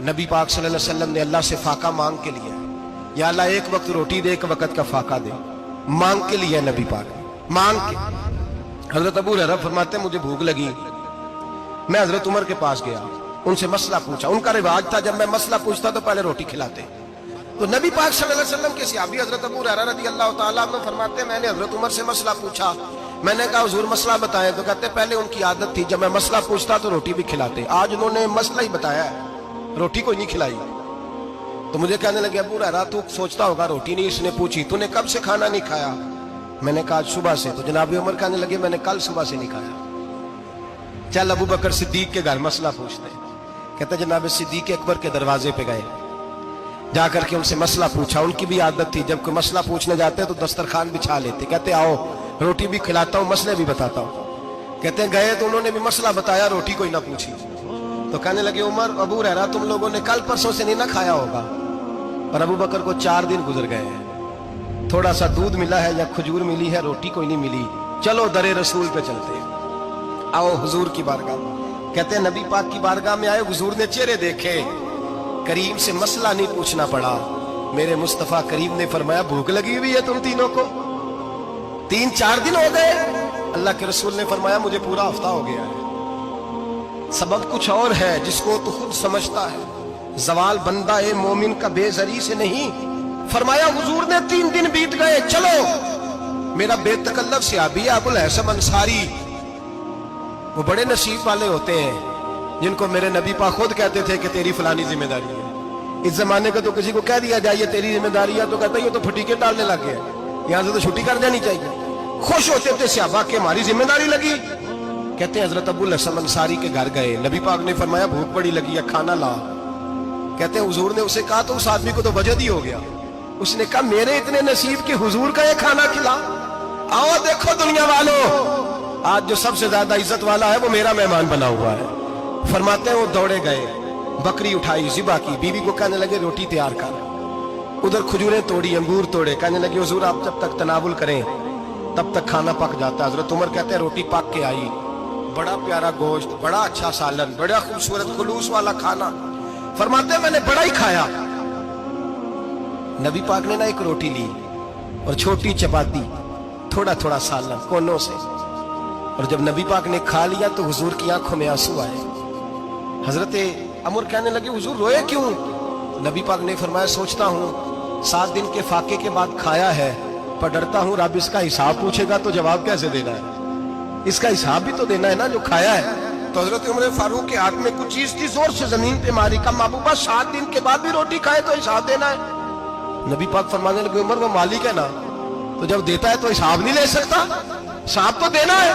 नबी पाक सल्लल्लाहु अलैहि वसल्लम ने अल्लाह से फाका मांग के लिया, या अल्लाह एक वक्त रोटी दे, एक वक्त का फाका दे, मांग के लिया नबी पाक मांग के। हजरत अबू हुरैरा फरमाते मुझे भूख लगी, मैं हजरत उमर के पास गया, उनसे मसला पूछा। उनका रिवाज था जब मैं मसला पूछता तो पहले रोटी खिलाते। तो नबी पाक सल्लल्लाहु अलैहि वसल्लम के सहाबी हजरत अबू हुरैरा रज़ी अल्लाह तआला अन्हु फरमाते मैंने हजरत उमर से मसला पूछा। मैंने कहा हुजूर मसला बताएं, तो कहते पहले उनकी आदत थी जब मैं मसला पूछता तो रोटी भी खिलाते, आज उन्होंने मसला ही बताया है, रोटी कोई नहीं खिलाई। तो मुझे कहने लगे अबू हुरैरा तू सोचता होगा रोटी नहीं इसने पूछी, तूने कब से खाना नहीं खाया? मैंने कहा सुबह से। तो जनाब उमर कहने लगे मैंने कल सुबह से नहीं खाया। चल अबू बकर सिद्दीक के घर मसला पूछते। कहते जनाब सिद्दीक अकबर के दरवाजे पे गए, जाकर के उनसे मसला पूछा। उनकी भी आदत थी जब कोई मसला पूछने जाते तो दस्तरखान बिछा लेते, कहते आओ रोटी भी खिलाता हूँ मसले भी बताता हूँ। कहते गए तो उन्होंने भी मसला बताया, रोटी कोई ना पूछी। तो कहने लगे उमर अबू हुरैरा तुम लोगों ने कल परसों से नहीं ना खाया होगा। और अबू बकर को 4 दिन गुजर गए हैं, थोड़ा सा दूध मिला है या खजूर मिली है, रोटी कोई नहीं मिली। चलो दरे रसूल पे चलते, आओ हुजूर की बारगाह। कहते हैं नबी पाक की बारगाह में आए, हुजूर ने चेहरे देखे, करीम से मसला नहीं पूछना पड़ा। मेरे मुस्तफा करीम ने फरमाया भूख लगी हुई है तुम तीनों को, 3-4 दिन हो गए। अल्लाह के रसूल ने फरमाया मुझे पूरा हफ्ता हो गया है। सबब कुछ और है जिसको तो खुद समझता है, जवाल बंदा ए मोमिन का बेजरी से नहीं। फरमाया हुजूर ने 3 दिन बीत गए, चलो। मेरा बेतकल्लफ सहाबी अबुल हसन अंसारी, वो बड़े नसीब वाले होते हैं जिनको मेरे नबी पाक खुद कहते थे कि तेरी फलानी जिम्मेदारी है। इस जमाने का तो किसी को कह दिया जाए ये तेरी जिम्मेदारी है तो कहता है ये तो फटीके डालने लग गया, यहाँ से तो छुट्टी कर जानी चाहिए। खुश होते थे सहाबा के हमारी जिम्मेदारी लगी। कहते हैं हजरत अबुल हसन अंसारी के घर गए, नबी पाक ने फरमाया भूख बड़ी लगी है खाना ला। कहते हैं हुजूर ने उसे कहा तो उस आदमी को तो वजद ही हो गया। उसने कहा मेरे इतने नसीब के हुजूर का ये खाना खिला। आओ देखो दुनिया वालों, आज जो सबसे ज्यादा इज्जत वाला है वो मेरा मेहमान बना हुआ है। फरमाते हैं वो दौड़े गए, बकरी उठाई ज़िबा की, बीवी को कहने लगे रोटी तैयार कर। उधर खजूरें तोड़ी, अंगूर तोड़े, कहने लगे हुजूर आप जब तक तनावुल करें तब तक खाना पक जाता है। हजरत उमर कहते हैं रोटी पक के आई, बड़ा प्यारा गोश्त, बड़ा अच्छा सालन, बड़ा खूबसूरत खुलूस वाला खाना। फरमाते मैंने बड़ा ही खाया। नबी पाक ने ना एक रोटी ली और छोटी चपाती, थोड़ा थोड़ा सालन कोनों से। और जब नबी पाक ने खा लिया तो हुजूर की आंखों में आंसू आए। हजरत अमर कहने लगे हुजूर रोए क्यों? नबी पाक ने फरमाया सोचता हूँ 7 दिन के फाके के बाद खाया है, पर डरता हूँ रब इसका हिसाब पूछेगा तो जवाब कैसे देना है, इसका हिसाब भी तो देना है ना जो खाया है। तो हजरत उमर फारूक के हाथ में कुछ चीज थी, जोर से जमीन पे मारी, कहा महबूबा 7 दिन के बाद भी रोटी खाए तो हिसाब देना है। नबी पाक फरमाने लगे उमर वो मालिक है ना, तो जब देता है तो हिसाब नहीं ले सकता, हिसाब तो देना है,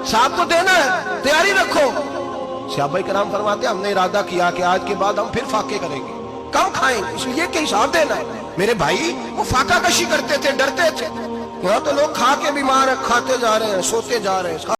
हिसाब तो देना है, तैयारी रखो। सहाबाए किराम फरमाते हमने इरादा किया कि आज के बाद हम फिर फाके करेंगे, कम खाएंगे, इसलिए कि हिसाब देना है। मेरे भाई वो फाका कशी करते थे, डरते थे। यहाँ तो लोग खा के बीमार है, खाते जा रहे हैं, सोते जा रहे हैं।